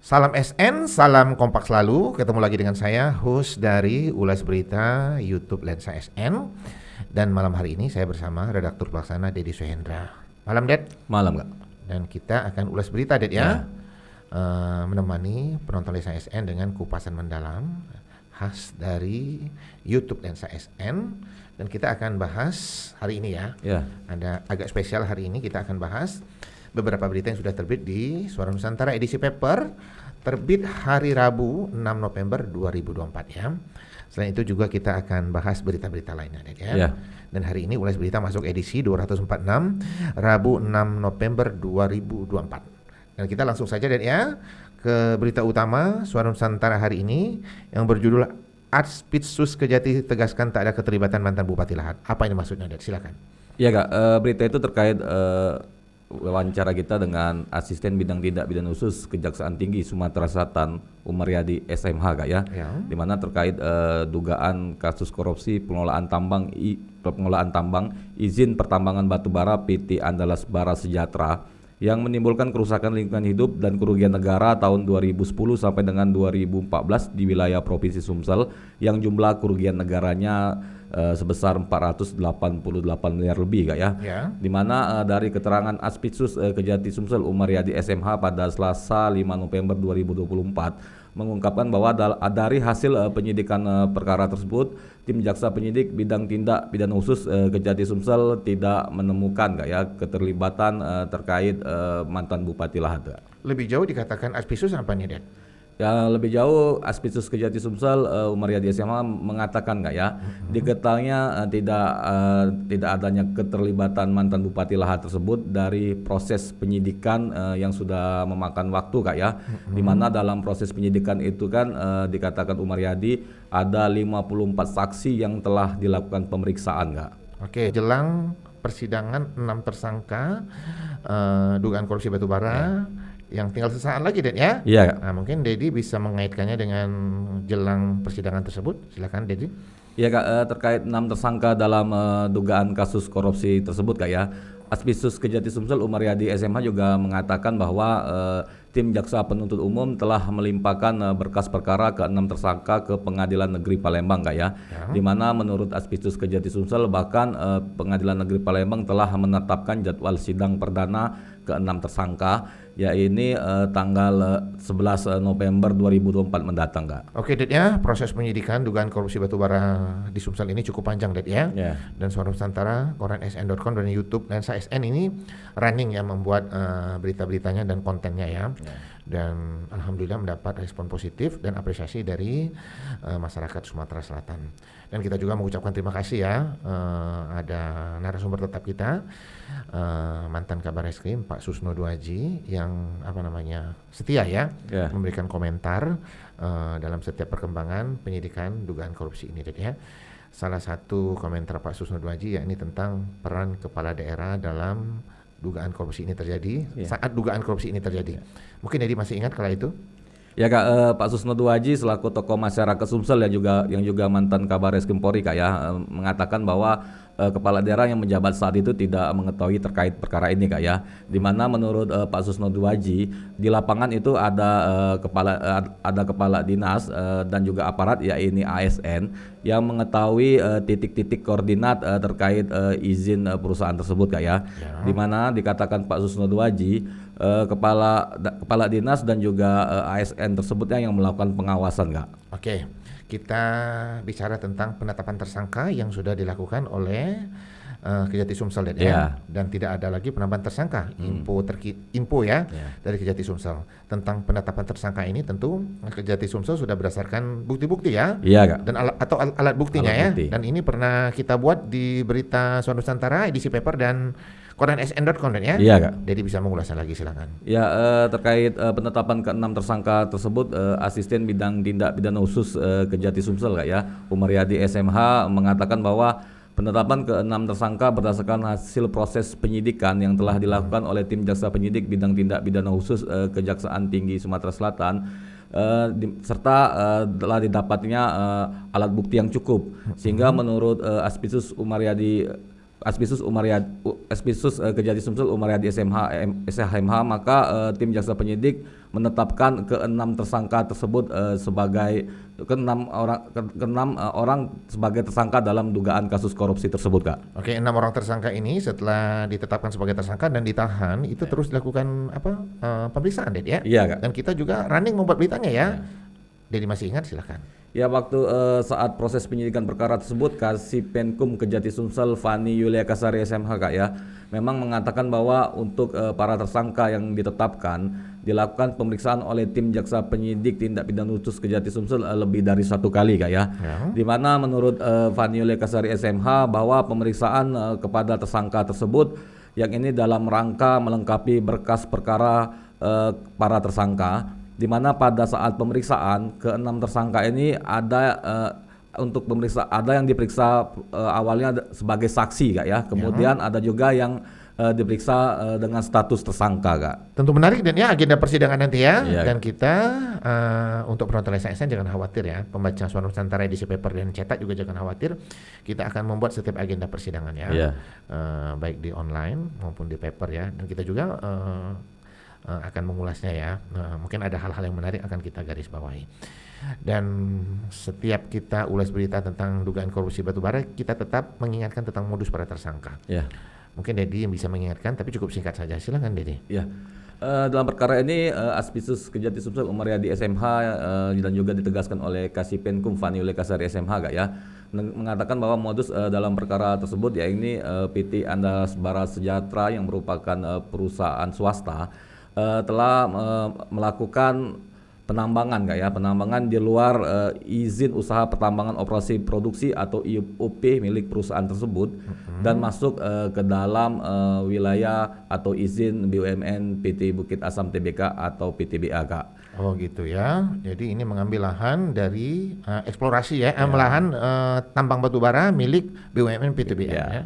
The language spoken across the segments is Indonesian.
Salam SN, salam kompak selalu. Ketemu lagi dengan saya, host dari Ulas Berita YouTube Lensa SN. Dan malam hari ini saya bersama redaktur pelaksana Dedi Suhendra. Malam, Ded. Malam, Kak. Dan kita akan ulas berita, Ded, ya. Menemani penonton Lensa SN dengan kupasan mendalam khas dari YouTube Lensa SN. Dan kita akan bahas hari ini ya. Ada agak spesial hari ini, kita akan bahas beberapa berita yang sudah terbit di Suara Nusantara edisi paper, terbit hari Rabu 6 November 2024 ya. Selain itu juga kita akan bahas berita-berita lainnya ya. Dan hari ini Ulas Berita masuk edisi 246 Rabu 6 November 2024. Dan kita langsung saja ya ke berita utama Suara Nusantara hari ini yang berjudul Arspitsus Kejati tegaskan tak ada keterlibatan mantan Bupati Lahat. Apa ini maksudnya, Ded? Silakan. Iya, Kak. Berita itu terkait wawancara kita dengan Asisten Bidang Tindak Pidana Khusus Kejaksaan Tinggi Sumatera Selatan Umaryadi SMH, Kak ya. Di mana terkait dugaan kasus korupsi pengelolaan tambang izin pertambangan batubara PT Andalas Bara Sejahtera yang menimbulkan kerusakan lingkungan hidup dan kerugian negara tahun 2010 sampai dengan 2014 di wilayah Provinsi Sumsel yang jumlah kerugian negaranya sebesar 488 miliar lebih, Kak ya. Di mana dari keterangan Aspitsus Kejati Sumsel Umaryadi SMH pada Selasa 5 November 2024 mengungkapkan bahwa dari hasil penyidikan perkara tersebut, tim jaksa penyidik bidang tindak pidana khusus Kejati Sumsel tidak menemukan, Kak ya, keterlibatan terkait mantan Bupati Lahat. Lebih jauh dikatakan Aspitsus apa nih, Ded? Ya, lebih jauh Aspitsus Kejati Sumsel Umaryadi SMH mengatakan, Kak ya, diketahuinya tidak adanya keterlibatan mantan Bupati Lahat tersebut dari proses penyidikan yang sudah memakan waktu, Kak ya. Di mana dalam proses penyidikan itu kan dikatakan Umaryadi ada 54 saksi yang telah dilakukan pemeriksaan, Kak. Oke, jelang persidangan 6 tersangka dugaan korupsi batubara yang tinggal sesaat lagi, Ded ya. Iya. Nah, mungkin Dedi bisa mengaitkannya dengan jelang persidangan tersebut. Silakan, Dedi. Iya, Kak, terkait 6 tersangka dalam dugaan kasus korupsi tersebut, Kak ya. Aspitsus Kejati Sumsel Umaryadi SMH juga mengatakan bahwa tim jaksa penuntut umum telah melimpahkan berkas perkara ke 6 tersangka ke Pengadilan Negeri Palembang, Kak ya. Di mana menurut Aspitsus Kejati Sumsel bahkan Pengadilan Negeri Palembang telah menetapkan jadwal sidang perdana ke 6 tersangka, yaitu tanggal 11 November 2024 mendatang, Kak. Oke, Ded ya, proses penyidikan dugaan korupsi batubara di Sumsel ini cukup panjang, Ded ya. Dan Suara Nusantara, koran sn.com dan YouTube Lensa SN ini running ya, membuat berita-beritanya dan kontennya ya. Dan alhamdulillah mendapat respon positif dan apresiasi dari masyarakat Sumatera Selatan. Dan kita juga mengucapkan terima kasih ya, ada narasumber tetap kita, mantan Kabar Reskrim Pak Susno Duaji yang setia ya, memberikan komentar dalam setiap perkembangan penyidikan dugaan korupsi ini, ya. Salah satu komentar Pak Susno Duaji yakni tentang peran kepala daerah dalam dugaan korupsi ini terjadi, saat dugaan korupsi ini terjadi. Mungkin Dedi masih ingat kala itu? Ya, Kak, Pak Susno Duaji selaku tokoh masyarakat Sumsel yang juga mantan Kabar Reskrim Polri, Kak ya, mengatakan bahwa kepala daerah yang menjabat saat itu tidak mengetahui terkait perkara ini, Kak ya. Di mana menurut Pak Susno Duaji di lapangan itu ada kepala dinas dan juga aparat yaitu ASN yang mengetahui titik-titik koordinat terkait izin perusahaan tersebut, Kak ya. Di mana dikatakan Pak Susno Duaji kepala dinas dan juga ASN tersebutnya yang melakukan pengawasan, Kak. Oke, kita bicara tentang penetapan tersangka yang sudah dilakukan oleh Kejati Sumsel dan tidak ada lagi penambahan tersangka. Info dari Kejati Sumsel tentang penetapan tersangka ini tentu Kejati Sumsel sudah berdasarkan bukti-bukti ya, dan alat buktinya bukti. Dan ini pernah kita buat di berita Suara Nusantara edisi paper dan koran sn.com ya. Iya, Kak. Jadi bisa mengulasnya lagi, silakan. Ya, terkait penetapan ke-6 tersangka tersebut, Asisten Bidang Tindak Pidana Khusus Kejati Sumsel, Kak ya, Umaryadi SMH mengatakan bahwa penetapan ke-6 tersangka berdasarkan hasil proses penyidikan yang telah dilakukan oleh tim jaksa penyidik bidang tindak pidana khusus Kejaksaan Tinggi Sumatera Selatan serta telah didapatnya alat bukti yang cukup, sehingga menurut Aspitsus Umaryadi Aspisus Kejati Sumsel Umaryadi SHMH, maka tim jaksa penyidik menetapkan ke-6 tersangka tersebut sebagai ke-6 orang sebagai tersangka dalam dugaan kasus korupsi tersebut, Kak. Oke, 6 orang tersangka ini setelah ditetapkan sebagai tersangka dan ditahan itu terus dilakukan pemeriksaan, Ded ya? Iya, Kak. Dan kita juga running membuat beritanya ya. Dedi masih ingat, silakan. Ya, waktu saat proses penyidikan perkara tersebut, Kasipenkum Kejati Sumsel Fani Yulia Kasari SMH, Kak, ya, memang mengatakan bahwa untuk para tersangka yang ditetapkan dilakukan pemeriksaan oleh tim jaksa penyidik tindak pidana khusus Kejati Sumsel lebih dari 1 kali, Kak, ya. Di mana menurut Fani Yulia Kasari SMH bahwa pemeriksaan kepada tersangka tersebut yang ini dalam rangka melengkapi berkas perkara para tersangka, di mana pada saat pemeriksaan ke-6 tersangka ini ada untuk pemeriksa, ada yang diperiksa awalnya sebagai saksi, Kak, ya. Kemudian ada juga yang diperiksa dengan status tersangka, Kak. Tentu menarik dan ya agenda persidangan nanti ya. Iya. Dan kita untuk penonton SSN jangan khawatir ya. Pembaca Suara Nusantara edisi paper dan cetak juga jangan khawatir. Kita akan membuat setiap agenda persidangan ya. Iya. Baik di online maupun di paper ya. Dan kita juga akan mengulasnya ya. Mungkin ada hal-hal yang menarik akan kita garis bawahi. Dan setiap kita ulas berita tentang dugaan korupsi batubara, kita tetap mengingatkan tentang modus para tersangka. Ya. Mungkin Dedi yang bisa mengingatkan, tapi cukup singkat saja. Silakan Dedi. Ya. Dalam perkara ini Aspisus Kejati Sumsel Umaryadi SMH dan juga ditegaskan oleh Kasipenkum Fani Yulia Kasari SMH, Kak, ya, mengatakan bahwa modus dalam perkara tersebut ya ini PT Andalas Barat Sejahtera yang merupakan perusahaan swasta telah melakukan penambangan, Kak, ya, penambangan di luar izin usaha pertambangan operasi produksi atau IUP milik perusahaan tersebut dan masuk ke dalam wilayah atau izin BUMN PT Bukit Asam Tbk atau PTBA, Kak. Oh gitu ya. Jadi ini mengambil lahan dari eksplorasi ya, lahan tambang batubara milik BUMN PTBA ya.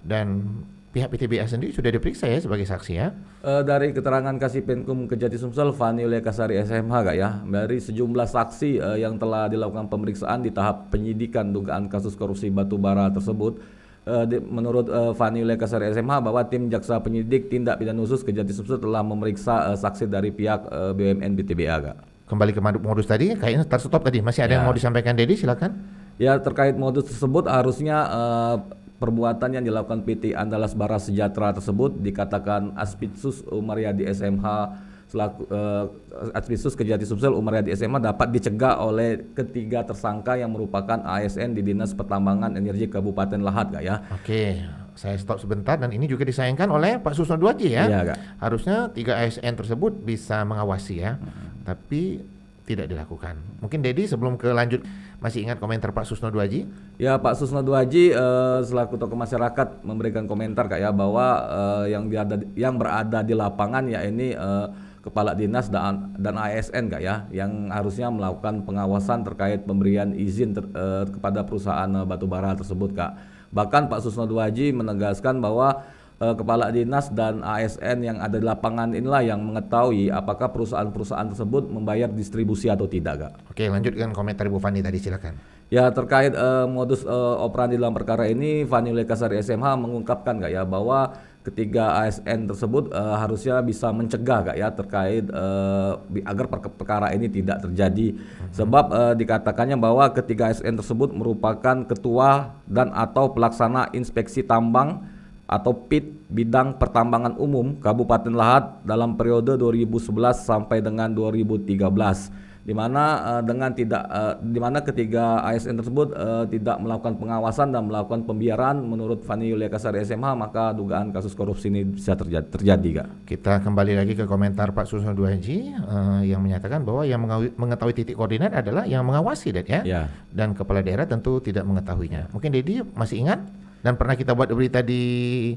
Dan pihak PTBA sendiri sudah diperiksa ya sebagai saksi ya. Dari keterangan Kasipenkum Kejati Sumsel Fani Yulia Kasari SMH, Kak, ya, dari sejumlah saksi yang telah dilakukan pemeriksaan di tahap penyidikan dugaan kasus korupsi batubara tersebut, menurut Fani Yulia Kasari SMH bahwa tim jaksa penyidik tindak pidana khusus Kejati Sumsel telah memeriksa saksi dari pihak BUMN PTBA, Kak. Kembali ke modus tadi, kayaknya terstop tadi. Masih ada yang mau disampaikan Dedi, silakan. Ya, terkait modus tersebut harusnya perbuatan yang dilakukan PT Andalas Barat Sejahtera tersebut dikatakan Aspisus Umaryadi SMH selaku Aspisus Kejati Sumsel Umaryadi SMH dapat dicegah oleh ketiga tersangka yang merupakan ASN di Dinas Pertambangan Energi Kabupaten Lahat, Kak, ya. Oke, saya stop sebentar dan ini juga disayangkan oleh Pak Susno Duaji ya. Iya, Kak. Harusnya 3 ASN tersebut bisa mengawasi ya, tapi tidak dilakukan. Mungkin Dedi sebelum ke lanjut masih ingat komentar Pak Susno Duaji? Ya, Pak Susno Duaji selaku tokoh masyarakat memberikan komentar, Kak, ya, bahwa yang berada di lapangan ya ini kepala dinas dan ASN, Kak, ya, yang harusnya melakukan pengawasan terkait pemberian izin kepada perusahaan batubara tersebut, Kak. Bahkan Pak Susno Duaji menegaskan bahwa kepala dinas dan ASN yang ada di lapangan inilah yang mengetahui apakah perusahaan-perusahaan tersebut membayar distribusi atau tidak, Kak. Oke, lanjutkan komentar Ibu Fani tadi, silakan. Ya, terkait modus operandi dalam perkara ini, Fani Yulia Kasari SMH mengungkapkan, Kak, ya, bahwa ketiga ASN tersebut harusnya bisa mencegah, Kak, ya, terkait agar perkara ini tidak terjadi. Sebab dikatakannya bahwa ketiga ASN tersebut merupakan ketua dan atau pelaksana inspeksi tambang atau PIT bidang pertambangan umum Kabupaten Lahat dalam periode 2011 sampai dengan 2013, di mana ketiga ASN tersebut tidak melakukan pengawasan dan melakukan pembiaran. Menurut Fani Yulia Kasari SMH, maka dugaan kasus korupsi ini bisa terjadi, Kak. Kita kembali lagi ke komentar Pak Susno Duaji yang menyatakan bahwa yang mengetahui titik koordinat adalah yang mengawasi, ya. Dan kepala daerah tentu tidak mengetahuinya. Mungkin Dedi masih ingat? Dan pernah kita buat berita di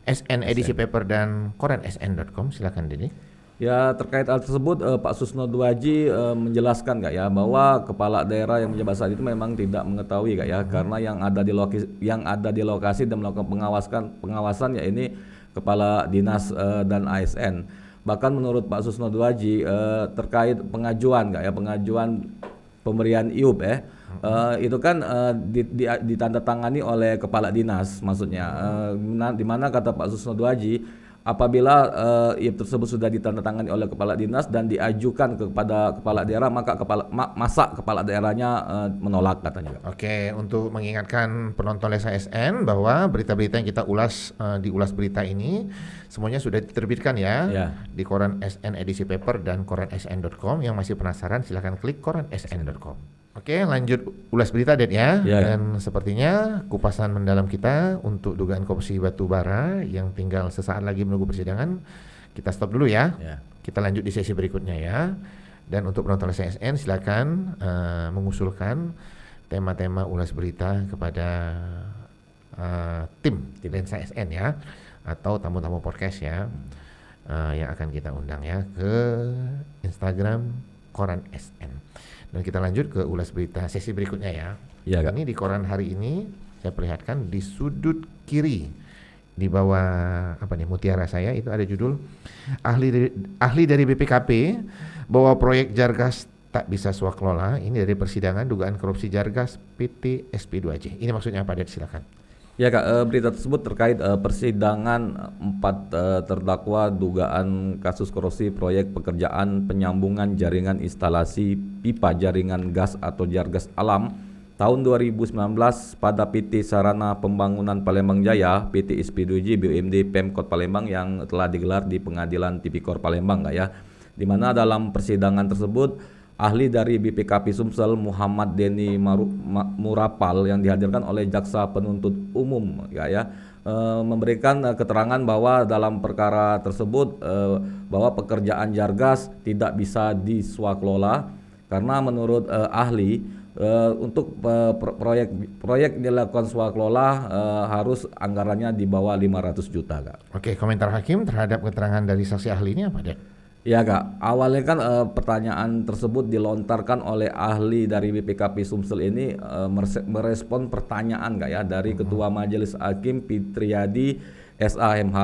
SN edisi paper dan koran sn.com. Silakan Dedi. Ya, terkait hal tersebut Pak Susno Duaji menjelaskan, Kak, ya, bahwa kepala daerah yang menjabat saat itu memang tidak mengetahui, Kak, ya, karena yang ada di lokasi dan melakukan pengawasan ya ini kepala dinas dan ASN. Bahkan menurut Pak Susno Duaji terkait pengajuan, Kak, ya, pengajuan pemberian IUP Itu kan ditandatangani oleh kepala dinas, maksudnya di mana kata Pak Susno Duaji, apabila IP tersebut sudah ditandatangani oleh kepala dinas dan diajukan kepada kepala daerah, maka masa kepala daerahnya menolak katanya. Oke, untuk mengingatkan penonton Lesa SN bahwa berita-berita yang kita ulas di Ulas Berita ini semuanya sudah diterbitkan ya di koran SN edisi paper dan koran sn.com. Yang masih penasaran silahkan klik koran sn.com. Oke, lanjut ulas berita Det ya. Dan sepertinya kupasan mendalam kita untuk dugaan korupsi batubara yang tinggal sesaat lagi menunggu persidangan kita stop dulu ya. Kita lanjut di sesi berikutnya ya. Dan untuk penonton SN silakan mengusulkan tema-tema ulas berita kepada tim Lensa SN ya, atau tamu-tamu podcast ya, yang akan kita undang ya ke Instagram koran SN. Dan kita lanjut ke ulas berita sesi berikutnya ya. Ini di koran hari ini saya perlihatkan di sudut kiri di bawah mutiara saya itu ada judul ahli dari BPKP bahwa proyek Jargas tak bisa swaklola. Ini dari persidangan dugaan korupsi Jargas PT SP2J. Ini maksudnya apa, Det? Silakan. Ya Kak, berita tersebut terkait persidangan 4 terdakwa dugaan kasus korupsi proyek pekerjaan penyambungan jaringan instalasi pipa jaringan gas atau Jargas Alam tahun 2019 pada PT Sarana Pembangunan Palembang Jaya, PT SP2J BUMD Pemkot Palembang yang telah digelar di Pengadilan Tipikor Palembang Kak ya. Di mana dalam persidangan tersebut ahli dari BPKP Sumsel Muhammad Denny Murapal yang dihadirkan oleh jaksa penuntut umum memberikan keterangan bahwa dalam perkara tersebut bahwa pekerjaan Jargas tidak bisa diswaklola karena menurut ahli untuk proyek dilakukan swaklola harus anggarannya di bawah 500 juta Kak. Oke, komentar hakim terhadap keterangan dari saksi ahli ini apa, Det? Ya Kak, awalnya kan pertanyaan tersebut dilontarkan oleh ahli dari BPKP Sumsel ini merespon pertanyaan Kak ya dari Ketua Majelis Hakim Fitriadi SAMH,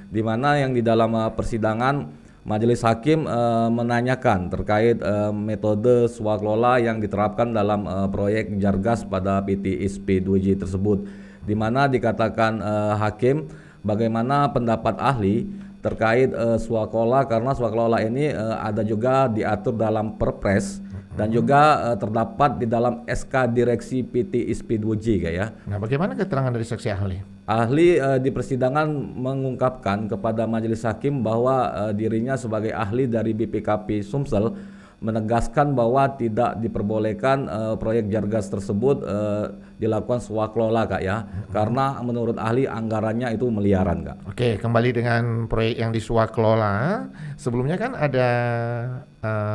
di mana yang di dalam persidangan Majelis Hakim menanyakan terkait metode swaklola yang diterapkan dalam proyek Jargas pada PT SP2J tersebut, di mana dikatakan hakim bagaimana pendapat ahli terkait swaklola karena swaklola ini ada juga diatur dalam Perpres dan juga terdapat di dalam SK Direksi PT SP2J Kak ya. Nah, bagaimana keterangan dari saksi ahli? Ahli di persidangan mengungkapkan kepada majelis hakim bahwa dirinya sebagai ahli dari BPKP Sumsel menegaskan bahwa tidak diperbolehkan proyek Jargas tersebut dilakukan swaklola Kak ya, karena menurut ahli anggarannya itu miliaran Kak. Oke, kembali dengan proyek yang diswaklola, sebelumnya kan ada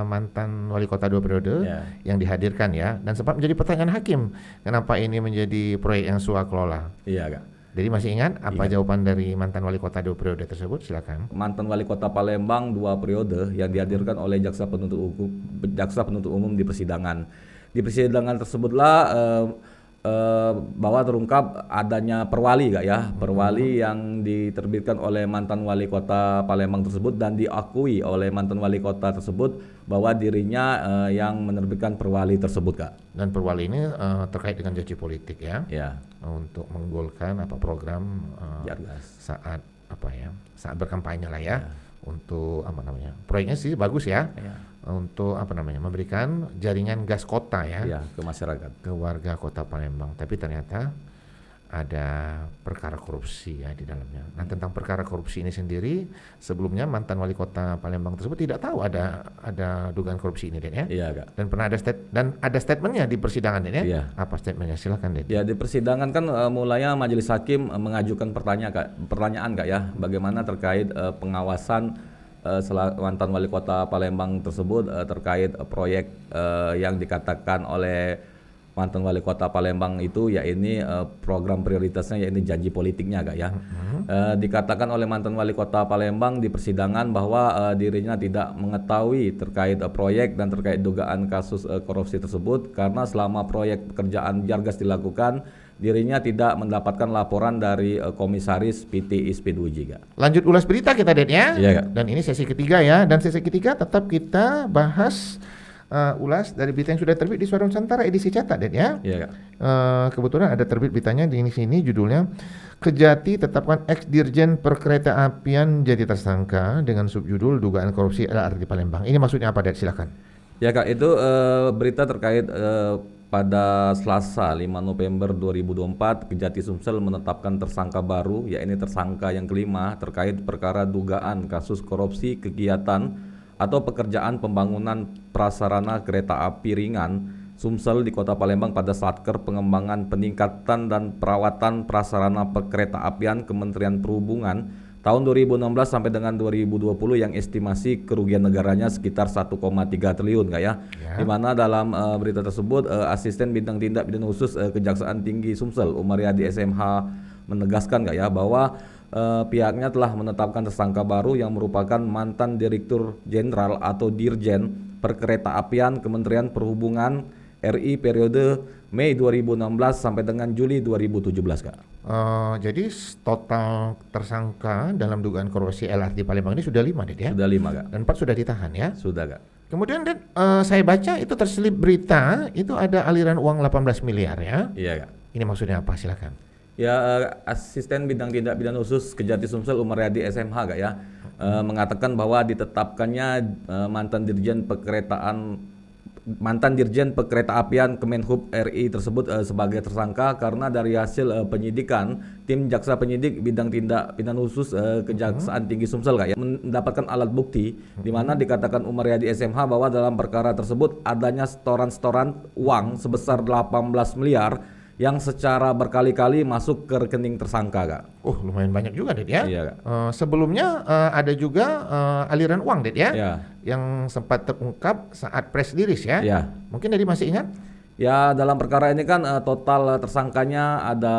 mantan wali kota 2 periode yang dihadirkan ya, dan sempat menjadi pertanyaan hakim, kenapa ini menjadi proyek yang swaklola? Iya Kak. Jadi masih ingat apa jawaban dari mantan wali kota 2 periode tersebut? Silakan. Mantan wali kota Palembang 2 periode yang dihadirkan oleh jaksa penuntut umum di persidangan. Di persidangan tersebutlah bahwa terungkap adanya perwali Kak ya, perwali yang diterbitkan oleh mantan wali kota Palembang tersebut dan diakui oleh mantan wali kota tersebut bahwa dirinya yang menerbitkan perwali tersebut Kak. Dan perwali ini terkait dengan janji politik ya, untuk menggolkan program saat saat berkampanye lah ya. Untuk proyeknya sih bagus ya. Untuk memberikan jaringan gas kota ya, ke masyarakat, ke warga kota Palembang. Tapi ternyata ada perkara korupsi ya di dalamnya. Nah, tentang perkara korupsi ini sendiri sebelumnya mantan wali kota Palembang tersebut tidak tahu ada dugaan korupsi ini, Den ya. Iya Kak. Dan pernah ada statementnya di persidangan, Den ya. Iya. Apa statementnya? Silakan, Den. Ya, di persidangan kan mulanya majelis hakim mengajukan pertanyaan Kak ya, bagaimana terkait pengawasan mantan wali kota Palembang tersebut terkait proyek yang dikatakan oleh mantan wali kota Palembang itu yakni program prioritasnya yakni janji politiknya Kak ya. Dikatakan oleh mantan wali kota Palembang di persidangan bahwa dirinya tidak mengetahui terkait proyek dan terkait dugaan kasus korupsi tersebut karena selama proyek pekerjaan Jargas dilakukan dirinya tidak mendapatkan laporan dari komisaris PT SP2J Kak. Lanjut ulas berita kita, Den ya. Iya Kak. Dan ini sesi ketiga ya, dan sesi ketiga tetap kita bahas ulas dari berita yang sudah terbit di Suara Nusantara edisi cetak, Det ya. Iya, Kak. Kebetulan ada terbit beritanya di sini, judulnya Kejati tetapkan ex Dirjen Perkeretaapian jadi tersangka dengan subjudul dugaan korupsi LRT Palembang. Ini maksudnya apa, Det? Silakan. Ya, Kak, itu berita terkait pada Selasa 5 November 2024 Kejati Sumsel menetapkan tersangka baru, yakni tersangka yang kelima terkait perkara dugaan kasus korupsi kegiatan atau pekerjaan pembangunan prasarana kereta api ringan Sumsel di Kota Palembang pada Satker Pengembangan Peningkatan dan Perawatan Prasarana Kereta Apian Kementerian Perhubungan tahun 2016 sampai dengan 2020 yang estimasi kerugian negaranya sekitar 1,3 triliun, Kak ya. Di mana dalam berita tersebut Asisten Bintang Tindak Pidana Khusus Kejaksaan Tinggi Sumsel Umaryadi SMH menegaskan, Kak ya, bahwa pihaknya telah menetapkan tersangka baru yang merupakan mantan Direktur Jenderal atau Dirjen Perkeretaapian Kementerian Perhubungan RI periode Mei 2016 sampai dengan Juli 2017, Kak. Jadi total tersangka dalam dugaan korupsi LRT Palembang ini sudah 5, Det ya? Sudah 5, Kak. Dan 4 sudah ditahan ya? Sudah, Kak. Kemudian, Det, saya baca itu terselip berita itu ada aliran uang 18 miliar ya? Iya, Kak. Ini maksudnya apa? Silakan. Ya, Asisten Bidang Tindak Pidana Khusus Kejati Sumsel Umaryadi SMH, Kak ya, mengatakan bahwa ditetapkannya mantan Dirjen Perkeretaapian Kemenhub RI tersebut sebagai tersangka karena dari hasil penyidikan tim jaksa penyidik bidang tindak pidana khusus Kejaksaan Tinggi Sumsel, Kak ya, mendapatkan alat bukti di mana dikatakan Umaryadi SMH bahwa dalam perkara tersebut adanya setoran-setoran uang sebesar 18 miliar yang secara berkali-kali masuk ke rekening tersangka, Kak. Lumayan banyak juga, Det ya. Iya, Kak. Sebelumnya ada juga aliran uang, Det ya, Iya. yang sempat terungkap saat press release ya. Iya. Mungkin Dedi masih ingat? Ya, dalam perkara ini kan total tersangkanya ada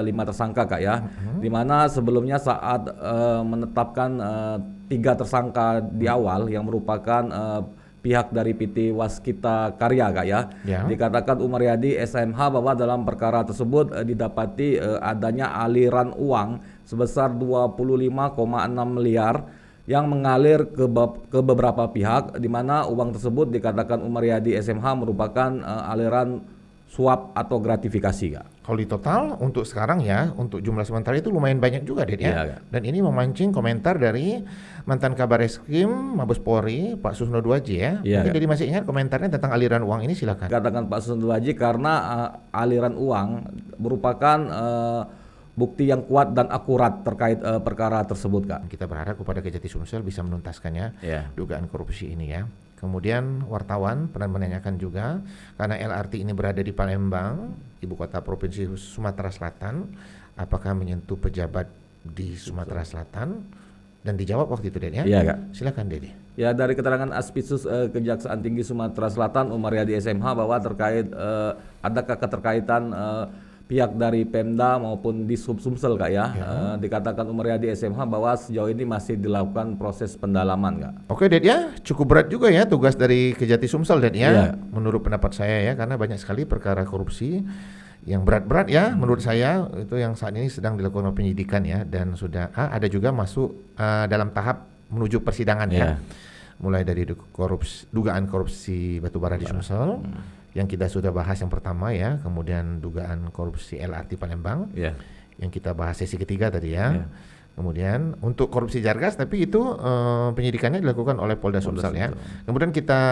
5 tersangka, Kak ya. Di mana sebelumnya saat menetapkan 3 tersangka di awal yang merupakan pihak dari PT Waskita Karya, Kak ya. Dikatakan Umaryadi SMH bahwa dalam perkara tersebut didapati adanya aliran uang sebesar 25,6 miliar yang mengalir ke beberapa pihak, di mana uang tersebut dikatakan Umaryadi SMH merupakan aliran suap atau gratifikasi, Kak. Kalau di total untuk sekarang ya, untuk jumlah sementara itu lumayan banyak juga, Det ya. Iya, Dan ini memancing komentar dari mantan Kabar Eskrim Mabes Polri Pak Susno Duaji ya. Mungkin Dedi masih ingat komentarnya tentang aliran uang ini, silakan. Katakan Pak Susno Duaji karena aliran uang merupakan bukti yang kuat dan akurat terkait perkara tersebut, Kak. Kita berharap kepada Kejati Sumsel bisa menuntaskannya dugaan korupsi ini ya. Kemudian wartawan pernah menanyakan juga, karena LRT ini berada di Palembang, ibu kota provinsi Sumatera Selatan, apakah menyentuh pejabat di Sumatera Selatan? Dan dijawab waktu itu, Den ya. Iya, Kak. Silakan, Dedi. Ya, dari keterangan Aspitsus Kejaksaan Tinggi Sumatera Selatan Umaryadi SMH bahwa terkait adakah keterkaitan pihak dari Pemda maupun Dishub Sumsel, Kak ya. Dikatakan Umaryadi SMH bahwa sejauh ini masih dilakukan proses pendalaman, Kak. Oke, Det ya, cukup berat juga ya tugas dari Kejati Sumsel, Det ya. Menurut pendapat saya ya, karena banyak sekali perkara korupsi yang berat-berat ya, menurut saya itu yang saat ini sedang dilakukan penyidikan ya, dan sudah ada juga masuk dalam tahap menuju persidangan ya. Mulai dari dugaan korupsi batubara di Sumsel yang kita sudah bahas yang pertama ya, kemudian dugaan korupsi LRT Palembang yang kita bahas sesi ketiga tadi ya. Kemudian untuk korupsi Jargas, tapi itu penyidikannya dilakukan oleh Polda Sumsel ya. Kemudian kita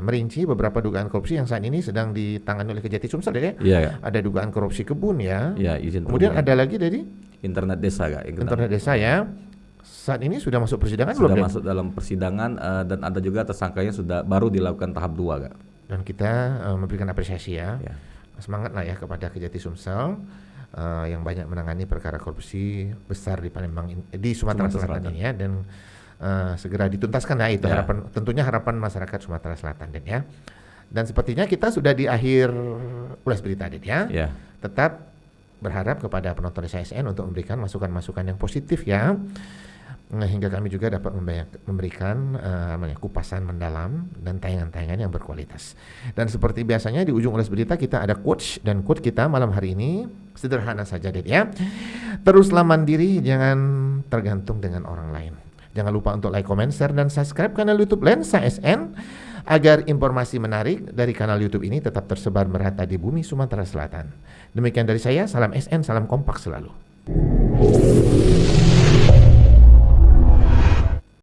merinci beberapa dugaan korupsi yang saat ini sedang ditangani oleh Kejati Sumsel ya. Ada dugaan korupsi kebun ya. Kemudian ada lagi dari internet desa, Kak. Internet desa ya. Saat ini sudah masuk persidangan belum? Sudah masuk dalam persidangan dan ada juga tersangkanya sudah baru dilakukan tahap 2, Kak. Dan kita memberikan apresiasi ya. Semangat lah ya kepada Kejati Sumsel yang banyak menangani perkara korupsi besar di Palembang di Sumatera Selatan ini ya, dan segera dituntaskan ya, itu harapan, tentunya harapan masyarakat Sumatera Selatan, Den ya. Dan sepertinya kita sudah di akhir ulas berita, Den ya. Tetap berharap kepada penonton SASN untuk memberikan masukan-masukan yang positif ya. Hingga kami juga dapat memberikan kupasan mendalam dan tayangan-tayangan yang berkualitas. Dan seperti biasanya di ujung ulas berita kita ada quotes, dan quote kita malam hari ini sederhana saja, Det ya. Teruslah mandiri, jangan tergantung dengan orang lain. Jangan lupa untuk like, comment, share, dan subscribe kanal YouTube Lensa SN agar informasi menarik dari kanal YouTube ini tetap tersebar merata di bumi Sumatera Selatan. Demikian dari saya, salam SN, salam kompak selalu.